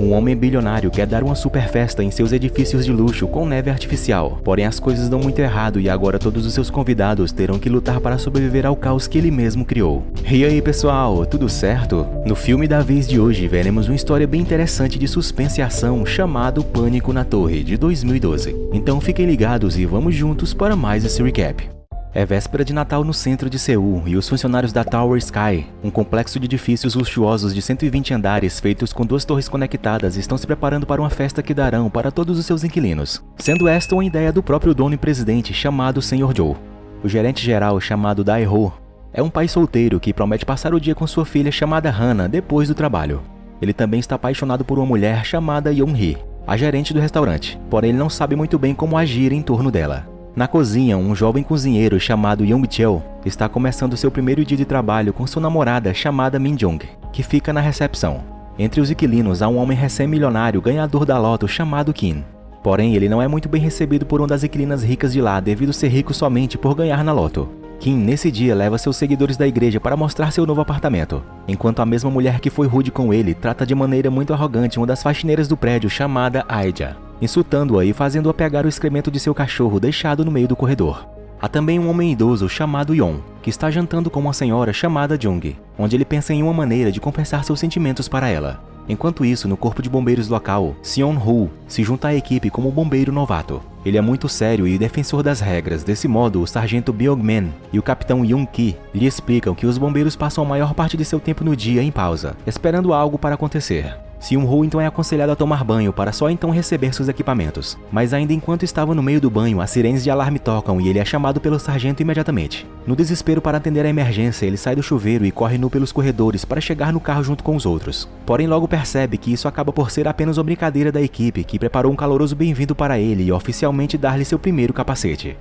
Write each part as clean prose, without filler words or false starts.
Um homem bilionário quer dar uma super festa em seus edifícios de luxo com neve artificial, porém as coisas dão muito errado e agora todos os seus convidados terão que lutar para sobreviver ao caos que ele mesmo criou. E aí pessoal, tudo certo? No filme da vez de hoje veremos uma história bem interessante de suspense e ação chamado Pânico na Torre, de 2012. Então fiquem ligados e vamos juntos para mais esse recap. É véspera de Natal no centro de Seul e os funcionários da Tower Sky, um complexo de edifícios luxuosos de 120 andares feitos com 2 torres conectadas, estão se preparando para uma festa que darão para todos os seus inquilinos, sendo esta uma ideia do próprio dono e presidente chamado Sr. Joe. O gerente geral chamado Dae-ho é um pai solteiro que promete passar o dia com sua filha chamada Hana depois do trabalho. Ele também está apaixonado por uma mulher chamada Yeon-hee, a gerente do restaurante, porém ele não sabe muito bem como agir em torno dela. Na cozinha, um jovem cozinheiro chamado Young-chul está começando seu primeiro dia de trabalho com sua namorada chamada Min-jung, que fica na recepção. Entre os inquilinos há um homem recém-milionário ganhador da loto chamado Kim. Porém, ele não é muito bem recebido por uma das inquilinas ricas de lá devido ser rico somente por ganhar na loto. Kim, nesse dia, leva seus seguidores da igreja para mostrar seu novo apartamento, enquanto a mesma mulher que foi rude com ele trata de maneira muito arrogante uma das faxineiras do prédio chamada Aija, insultando-a e fazendo-a pegar o excremento de seu cachorro deixado no meio do corredor. Há também um homem idoso chamado Yon, que está jantando com uma senhora chamada Jung, onde ele pensa em uma maneira de compensar seus sentimentos para ela. Enquanto isso, no corpo de bombeiros local, Seon-ho se junta à equipe como bombeiro novato. Ele é muito sério e defensor das regras, desse modo o sargento Byung-man e o capitão Yoon-ki lhe explicam que os bombeiros passam a maior parte de seu tempo no dia em pausa, esperando algo para acontecer. Seon-ho então é aconselhado a tomar banho para só então receber seus equipamentos, mas ainda enquanto estava no meio do banho, as sirenes de alarme tocam e ele é chamado pelo sargento imediatamente. No desespero para atender a emergência, ele sai do chuveiro e corre nu pelos corredores para chegar no carro junto com os outros. Porém logo percebe que isso acaba por ser apenas uma brincadeira da equipe que preparou um caloroso bem-vindo para ele e oficialmente dar-lhe seu primeiro capacete.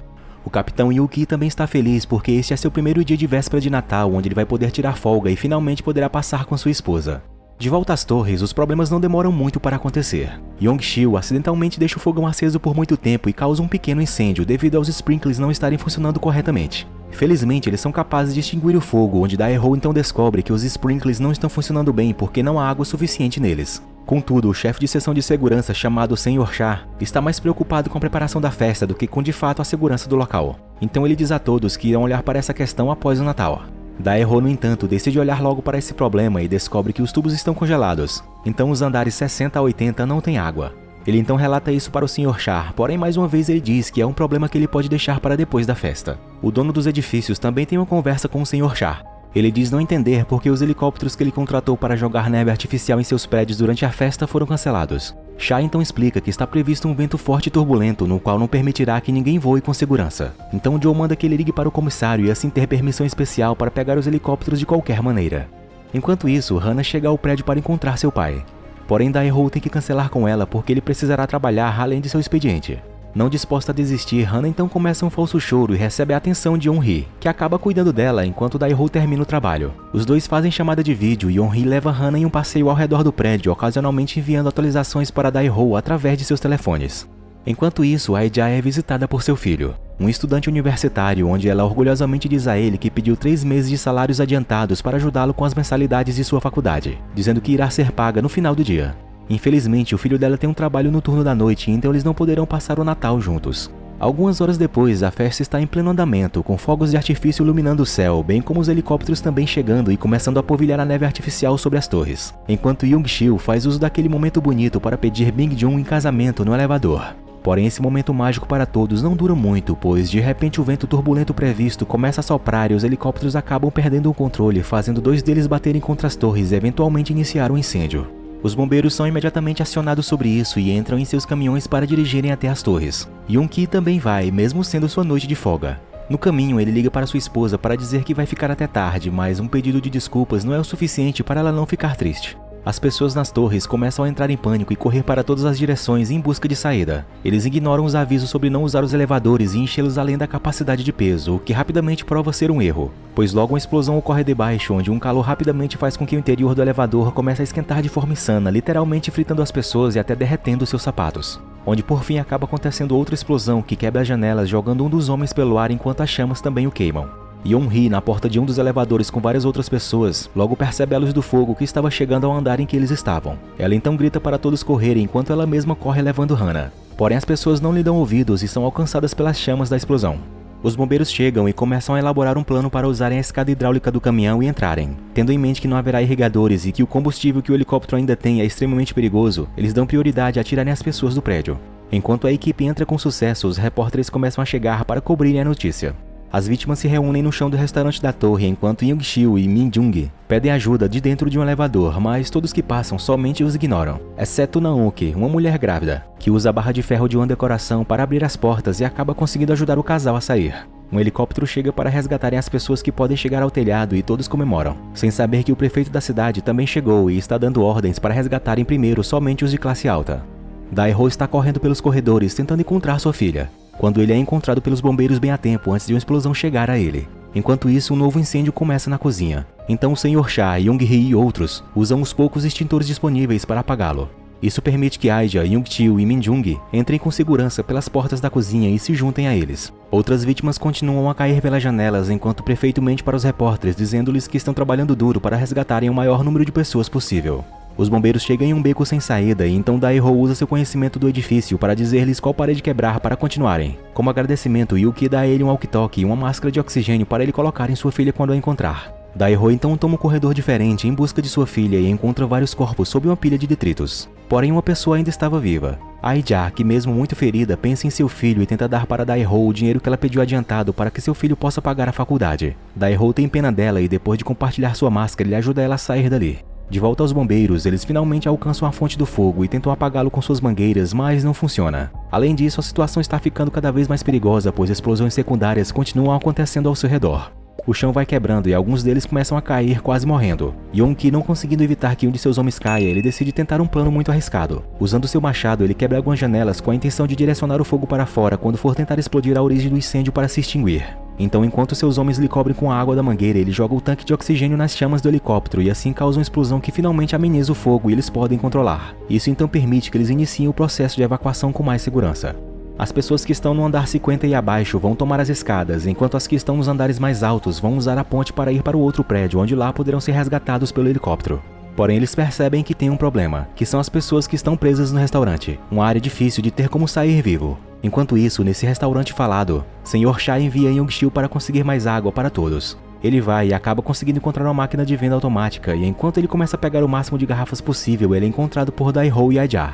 O capitão Yuki também está feliz porque este é seu primeiro dia de véspera de Natal, onde ele vai poder tirar folga e finalmente poderá passar com sua esposa. De volta às torres, os problemas não demoram muito para acontecer. Young-chul acidentalmente deixa o fogão aceso por muito tempo e causa um pequeno incêndio devido aos sprinklers não estarem funcionando corretamente. Felizmente, eles são capazes de extinguir o fogo, onde Dae-ho então descobre que os sprinklers não estão funcionando bem porque não há água suficiente neles. Contudo, o chefe de seção de segurança chamado Sr. Cha está mais preocupado com a preparação da festa do que com de fato a segurança do local. Então ele diz a todos que irão olhar para essa questão após o Natal. Dae-ho, no entanto, decide olhar logo para esse problema e descobre que os tubos estão congelados, então os andares 60 a 80 não têm água. Ele então relata isso para o Sr. Cha, porém mais uma vez ele diz que é um problema que ele pode deixar para depois da festa. O dono dos edifícios também tem uma conversa com o Sr. Cha. Ele diz não entender porque os helicópteros que ele contratou para jogar neve artificial em seus prédios durante a festa foram cancelados. Cha então explica que está previsto um vento forte e turbulento, no qual não permitirá que ninguém voe com segurança. Então Joe manda que ele ligue para o comissário e assim ter permissão especial para pegar os helicópteros de qualquer maneira. Enquanto isso, Hana chega ao prédio para encontrar seu pai. Porém, Dae-ho tem que cancelar com ela porque ele precisará trabalhar além de seu expediente. Não disposta a desistir, Hana então começa um falso choro e recebe a atenção de Yeon-hee, que acaba cuidando dela enquanto Dae-ho termina o trabalho. Os dois fazem chamada de vídeo e Yeon-hee leva Hana em um passeio ao redor do prédio, ocasionalmente enviando atualizações para Dae-ho através de seus telefones. Enquanto isso, Aija é visitada por seu filho, um estudante universitário, onde ela orgulhosamente diz a ele que pediu 3 meses de salários adiantados para ajudá-lo com as mensalidades de sua faculdade, dizendo que irá ser paga no final do dia. Infelizmente, o filho dela tem um trabalho no turno da noite, então eles não poderão passar o Natal juntos. Algumas horas depois, a festa está em pleno andamento, com fogos de artifício iluminando o céu, bem como os helicópteros também chegando e começando a polvilhar a neve artificial sobre as torres, enquanto Young-chul faz uso daquele momento bonito para pedir Bing-jung em casamento no elevador. Porém, esse momento mágico para todos não dura muito, pois de repente o vento turbulento previsto começa a soprar e os helicópteros acabam perdendo o controle, fazendo 2 deles baterem contra as torres e eventualmente iniciar um incêndio. Os bombeiros são imediatamente acionados sobre isso e entram em seus caminhões para dirigirem até as torres. Yoon-ki também vai, mesmo sendo sua noite de folga. No caminho, ele liga para sua esposa para dizer que vai ficar até tarde, mas um pedido de desculpas não é o suficiente para ela não ficar triste. As pessoas nas torres começam a entrar em pânico e correr para todas as direções em busca de saída. Eles ignoram os avisos sobre não usar os elevadores e enchê-los além da capacidade de peso, o que rapidamente prova ser um erro, pois logo uma explosão ocorre debaixo, onde um calor rapidamente faz com que o interior do elevador comece a esquentar de forma insana, literalmente fritando as pessoas e até derretendo seus sapatos. Onde por fim acaba acontecendo outra explosão que quebra as janelas, jogando um dos homens pelo ar enquanto as chamas também o queimam. Yeon-hee, na porta de um dos elevadores com várias outras pessoas, logo percebe a luz do fogo que estava chegando ao andar em que eles estavam. Ela então grita para todos correrem enquanto ela mesma corre levando Hana. Porém as pessoas não lhe dão ouvidos e são alcançadas pelas chamas da explosão. Os bombeiros chegam e começam a elaborar um plano para usarem a escada hidráulica do caminhão e entrarem. Tendo em mente que não haverá irrigadores e que o combustível que o helicóptero ainda tem é extremamente perigoso, eles dão prioridade a tirarem as pessoas do prédio. Enquanto a equipe entra com sucesso, os repórteres começam a chegar para cobrirem a notícia. As vítimas se reúnem no chão do restaurante da torre enquanto Young-soo e Min-jung pedem ajuda de dentro de um elevador, mas todos que passam somente os ignoram, exceto Naoki, uma mulher grávida, que usa a barra de ferro de uma decoração para abrir as portas e acaba conseguindo ajudar o casal a sair. Um helicóptero chega para resgatarem as pessoas que podem chegar ao telhado e todos comemoram, sem saber que o prefeito da cidade também chegou e está dando ordens para resgatarem primeiro somente os de classe alta. Dae-ho está correndo pelos corredores tentando encontrar sua filha, quando ele é encontrado pelos bombeiros bem a tempo antes de uma explosão chegar a ele. Enquanto isso, um novo incêndio começa na cozinha. Então o Sr. Cha, Young-hee e outros usam os poucos extintores disponíveis para apagá-lo. Isso permite que Aija, Young-chil e Min-jung entrem com segurança pelas portas da cozinha e se juntem a eles. Outras vítimas continuam a cair pelas janelas enquanto o prefeito mente para os repórteres dizendo-lhes que estão trabalhando duro para resgatarem o maior número de pessoas possível. Os bombeiros chegam em um beco sem saída e então Dae-ho usa seu conhecimento do edifício para dizer-lhes qual parede quebrar para continuarem. Como agradecimento, Yuki dá a ele um walkie-talkie e uma máscara de oxigênio para ele colocar em sua filha quando a encontrar. Dae-ho então toma um corredor diferente em busca de sua filha e encontra vários corpos sob uma pilha de detritos. Porém, uma pessoa ainda estava viva. Aija, que mesmo muito ferida, pensa em seu filho e tenta dar para Dae-ho o dinheiro que ela pediu adiantado para que seu filho possa pagar a faculdade. Dae-ho tem pena dela e depois de compartilhar sua máscara, ele ajuda ela a sair dali. De volta aos bombeiros, eles finalmente alcançam a fonte do fogo e tentam apagá-lo com suas mangueiras, mas não funciona. Além disso, a situação está ficando cada vez mais perigosa, pois explosões secundárias continuam acontecendo ao seu redor. O chão vai quebrando e alguns deles começam a cair, quase morrendo. Yeon-ki, não conseguindo evitar que um de seus homens caia, ele decide tentar um plano muito arriscado. Usando seu machado, ele quebra algumas janelas com a intenção de direcionar o fogo para fora quando for tentar explodir a origem do incêndio para se extinguir. Então, enquanto seus homens lhe cobrem com a água da mangueira, ele joga o tanque de oxigênio nas chamas do helicóptero e assim causa uma explosão que finalmente ameniza o fogo e eles podem controlar. Isso então permite que eles iniciem o processo de evacuação com mais segurança. As pessoas que estão no andar 50 e abaixo vão tomar as escadas, enquanto as que estão nos andares mais altos vão usar a ponte para ir para o outro prédio, onde lá poderão ser resgatados pelo helicóptero. Porém, eles percebem que tem um problema, que são as pessoas que estão presas no restaurante, uma área difícil de ter como sair vivo. Enquanto isso, nesse restaurante falado, Sr. Cha envia Young-chil para conseguir mais água para todos. Ele vai e acaba conseguindo encontrar uma máquina de venda automática, e enquanto ele começa a pegar o máximo de garrafas possível, ele é encontrado por Dae-ho e Aija.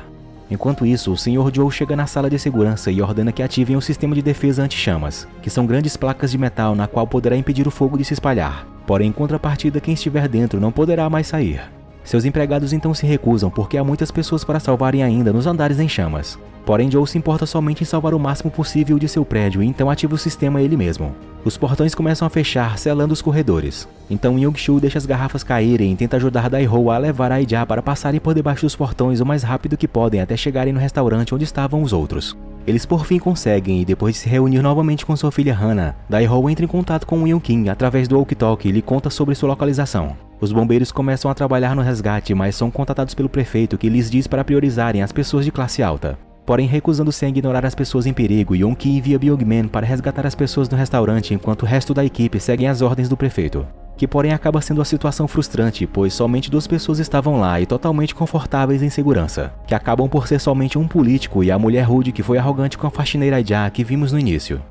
Enquanto isso, o Sr. Joe chega na sala de segurança e ordena que ativem o sistema de defesa anti-chamas, que são grandes placas de metal na qual poderá impedir o fogo de se espalhar. Porém, em contrapartida, quem estiver dentro não poderá mais sair. Seus empregados então se recusam porque há muitas pessoas para salvarem ainda nos andares em chamas. Porém, Joe se importa somente em salvar o máximo possível de seu prédio e então ativa o sistema ele mesmo. Os portões começam a fechar, selando os corredores. Então Young-chul deixa as garrafas caírem e tenta ajudar Dae-ho a levar Aija para passarem por debaixo dos portões o mais rápido que podem até chegarem no restaurante onde estavam os outros. Eles por fim conseguem e depois de se reunir novamente com sua filha Hana, Dae-ho entra em contato com Yeon-kim através do walkie-talkie e lhe conta sobre sua localização. Os bombeiros começam a trabalhar no resgate, mas são contatados pelo prefeito que lhes diz para priorizarem as pessoas de classe alta. Porém, recusando-se a ignorar as pessoas em perigo, Yeon-ki envia Byung-man para resgatar as pessoas no restaurante enquanto o resto da equipe seguem as ordens do prefeito. Que porém acaba sendo uma situação frustrante, pois somente 2 pessoas estavam lá e totalmente confortáveis em segurança, que acabam por ser somente um político e a mulher rude que foi arrogante com a faxineira Aija que vimos no início.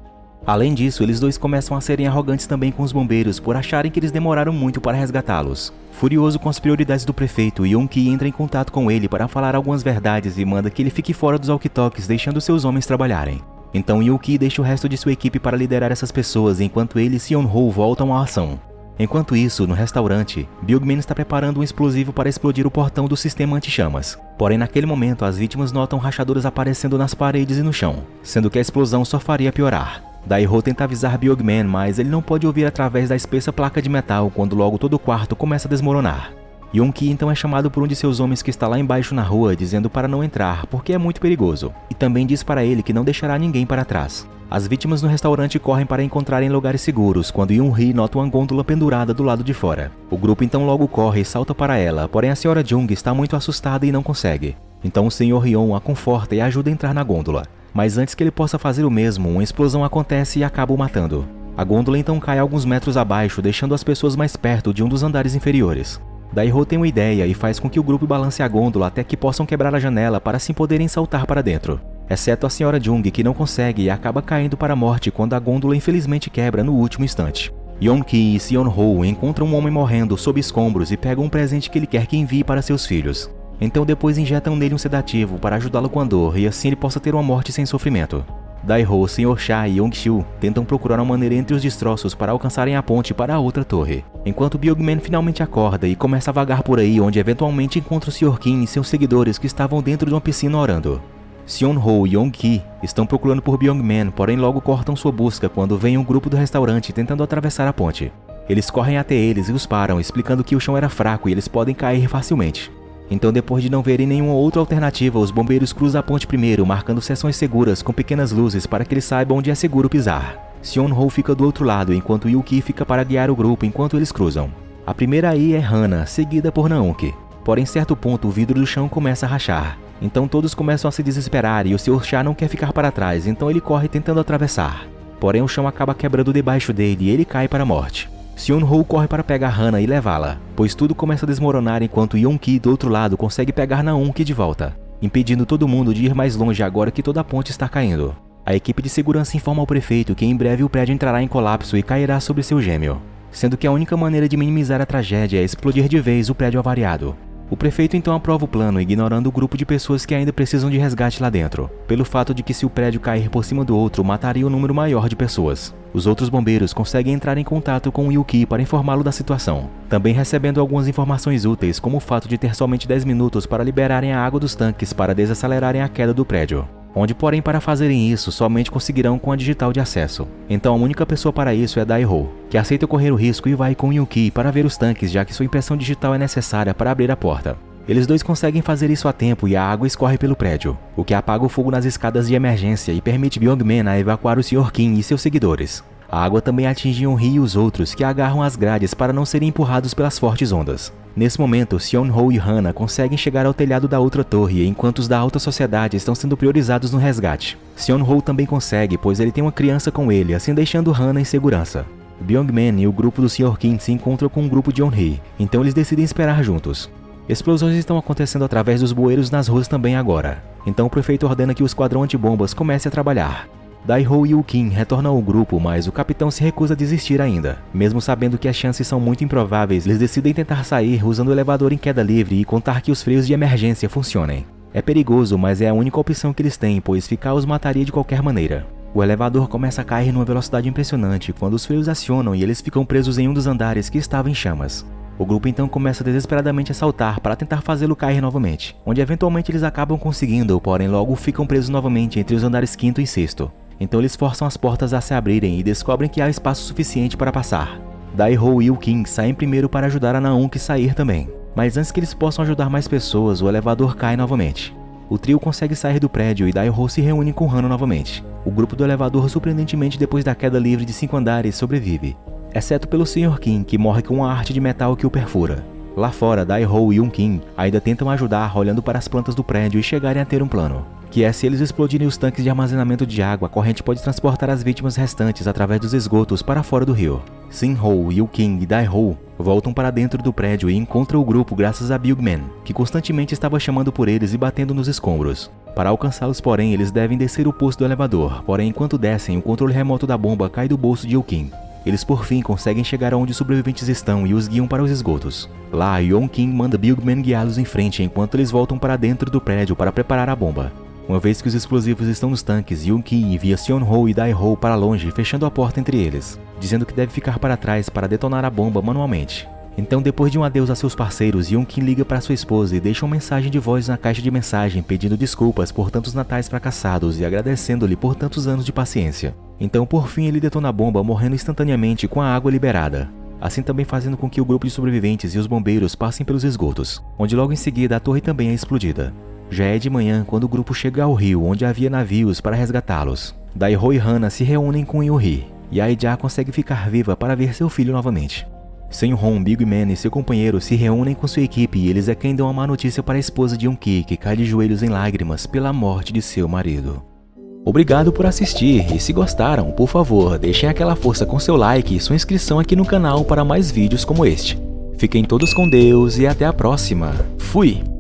Além disso, eles dois começam a serem arrogantes também com os bombeiros por acharem que eles demoraram muito para resgatá-los. Furioso com as prioridades do prefeito, Yeon-ki entra em contato com ele para falar algumas verdades e manda que ele fique fora dos walkie-talkies, deixando seus homens trabalharem. Então Yeon-ki deixa o resto de sua equipe para liderar essas pessoas enquanto ele e Seon-ho voltam à ação. Enquanto isso, no restaurante, Byung-man está preparando um explosivo para explodir o portão do sistema anti-chamas. Porém, naquele momento, as vítimas notam rachaduras aparecendo nas paredes e no chão, sendo que a explosão só faria piorar. Dae-ho tenta avisar Byung-man, mas ele não pode ouvir através da espessa placa de metal quando logo todo o quarto começa a desmoronar. Yeon-ki então é chamado por um de seus homens que está lá embaixo na rua, dizendo para não entrar, porque é muito perigoso, e também diz para ele que não deixará ninguém para trás. As vítimas no restaurante correm para encontrarem lugares seguros, quando Yoon-hee nota uma gôndola pendurada do lado de fora. O grupo então logo corre e salta para ela, porém a Sra. Jung está muito assustada e não consegue. Então o Sr. Yeon a conforta e ajuda a entrar na gôndola. Mas antes que ele possa fazer o mesmo, uma explosão acontece e acaba o matando. A gôndola então cai alguns metros abaixo, deixando as pessoas mais perto de um dos andares inferiores. Daiho tem uma ideia e faz com que o grupo balance a gôndola até que possam quebrar a janela para assim poderem saltar para dentro. Exceto a Sra. Jung, que não consegue e acaba caindo para a morte quando a gôndola infelizmente quebra no último instante. Yeon-ki e Seon-ho encontram um homem morrendo sob escombros e pegam um presente que ele quer que envie para seus filhos. Então depois injetam nele um sedativo para ajudá-lo com a dor e assim ele possa ter uma morte sem sofrimento. Daiho, Sr. Cha e Yong-shu tentam procurar uma maneira entre os destroços para alcançarem a ponte para a outra torre, enquanto Byung-man finalmente acorda e começa a vagar por aí, onde eventualmente encontra o Sr. Kim e seus seguidores que estavam dentro de uma piscina orando. Seon-ho e Yong-ki estão procurando por Byung-man, porém logo cortam sua busca quando vem um grupo do restaurante tentando atravessar a ponte. Eles correm até eles e os param, explicando que o chão era fraco e eles podem cair facilmente. Então, depois de não verem nenhuma outra alternativa, os bombeiros cruzam a ponte primeiro, marcando seções seguras com pequenas luzes para que eles saibam onde é seguro pisar. Seon-ho fica do outro lado, enquanto Yoo-ki fica para guiar o grupo enquanto eles cruzam. A primeira aí é Hana, seguida por Naon-ki. Porém, em certo ponto, o vidro do chão começa a rachar. Então todos começam a se desesperar e o Sr. Cha não quer ficar para trás, então ele corre tentando atravessar. Porém, o chão acaba quebrando debaixo dele e ele cai para a morte. Seon-ho corre para pegar Hana e levá-la, pois tudo começa a desmoronar enquanto Yeon-ki do outro lado consegue pegar Naon-ki de volta, impedindo todo mundo de ir mais longe agora que toda a ponte está caindo. A equipe de segurança informa ao prefeito que em breve o prédio entrará em colapso e cairá sobre seu gêmeo, sendo que a única maneira de minimizar a tragédia é explodir de vez o prédio avariado. O prefeito então aprova o plano, ignorando o grupo de pessoas que ainda precisam de resgate lá dentro, pelo fato de que se o prédio cair por cima do outro, mataria um número maior de pessoas. Os outros bombeiros conseguem entrar em contato com o Yoo-ki para informá-lo da situação, também recebendo algumas informações úteis, como o fato de ter somente 10 minutos para liberarem a água dos tanques para desacelerarem a queda do prédio, onde porém para fazerem isso somente conseguirão com a digital de acesso. Então a única pessoa para isso é Daiho, que aceita correr o risco e vai com Yoo-ki para ver os tanques, já que sua impressão digital é necessária para abrir a porta. Eles dois conseguem fazer isso a tempo e a água escorre pelo prédio, o que apaga o fogo nas escadas de emergência e permite Byung-man a evacuar o Sr. Kim e seus seguidores. A água também atinge Yeon-hee e os outros, que agarram as grades para não serem empurrados pelas fortes ondas. Nesse momento, Seon-ho e Hana conseguem chegar ao telhado da outra torre, enquanto os da alta sociedade estão sendo priorizados no resgate. Seon-ho também consegue, pois ele tem uma criança com ele, assim deixando Hana em segurança. Byung-man e o grupo do Sr. Kim se encontram com o grupo de Yeon-hee, então eles decidem esperar juntos. Explosões estão acontecendo através dos bueiros nas ruas também agora, então o prefeito ordena que o esquadrão antibombas comece a trabalhar. Daiho e Yoo-ki retornam ao grupo, mas o capitão se recusa a desistir ainda. Mesmo sabendo que as chances são muito improváveis, eles decidem tentar sair usando o elevador em queda livre e contar que os freios de emergência funcionem. É perigoso, mas é a única opção que eles têm, pois ficar os mataria de qualquer maneira. O elevador começa a cair numa velocidade impressionante quando os freios acionam e eles ficam presos em um dos andares que estava em chamas. O grupo então começa desesperadamente a saltar para tentar fazê-lo cair novamente, onde eventualmente eles acabam conseguindo, porém logo ficam presos novamente entre os andares 5º e 6º. Então eles forçam as portas a se abrirem e descobrem que há espaço suficiente para passar. Daiho e Yoo-ki saem primeiro para ajudar a Naon-ki sair também, mas antes que eles possam ajudar mais pessoas, o elevador cai novamente. O trio consegue sair do prédio e Daiho se reúne com Hana novamente. O grupo do elevador, surpreendentemente depois da queda livre de 5 andares, sobrevive, exceto pelo Sr. Kim, que morre com uma arte de metal que o perfura. Lá fora, Daiho e Yoo-ki ainda tentam ajudar olhando para as plantas do prédio e chegarem a ter um plano, que é se eles explodirem os tanques de armazenamento de água, a corrente pode transportar as vítimas restantes através dos esgotos para fora do rio. Sin-ho, Yoo-ki e Daiho voltam para dentro do prédio e encontram o grupo graças a Byung-man, que constantemente estava chamando por eles e batendo nos escombros. Para alcançá-los, porém, eles devem descer o poço do elevador, porém enquanto descem, o controle remoto da bomba cai do bolso de Yoo-ki. Eles por fim conseguem chegar aonde os sobreviventes estão e os guiam para os esgotos. Lá, Yeon-ki manda Byung-man guiá-los em frente enquanto eles voltam para dentro do prédio para preparar a bomba. Uma vez que os explosivos estão nos tanques, Yoo-ki envia Seon-ho e Daiho para longe, fechando a porta entre eles, dizendo que deve ficar para trás para detonar a bomba manualmente. Então, depois de um adeus a seus parceiros, Yoo-ki liga para sua esposa e deixa uma mensagem de voz na caixa de mensagem pedindo desculpas por tantos natais fracassados e agradecendo-lhe por tantos anos de paciência. Então, por fim, ele detona a bomba, morrendo instantaneamente com a água liberada, assim também fazendo com que o grupo de sobreviventes e os bombeiros passem pelos esgotos, onde logo em seguida a torre também é explodida. Já é de manhã quando o grupo chega ao rio, onde havia navios para resgatá-los. Daiho e Hana se reúnem com Yoo-hee, e Aija consegue ficar viva para ver seu filho novamente. Seon-ho, Byung-man e seu companheiro se reúnem com sua equipe e eles é quem dão a má notícia para a esposa de Yeon-ki, que cai de joelhos em lágrimas pela morte de seu marido. Obrigado por assistir e se gostaram, por favor, deixem aquela força com seu like e sua inscrição aqui no canal para mais vídeos como este. Fiquem todos com Deus e até a próxima. Fui!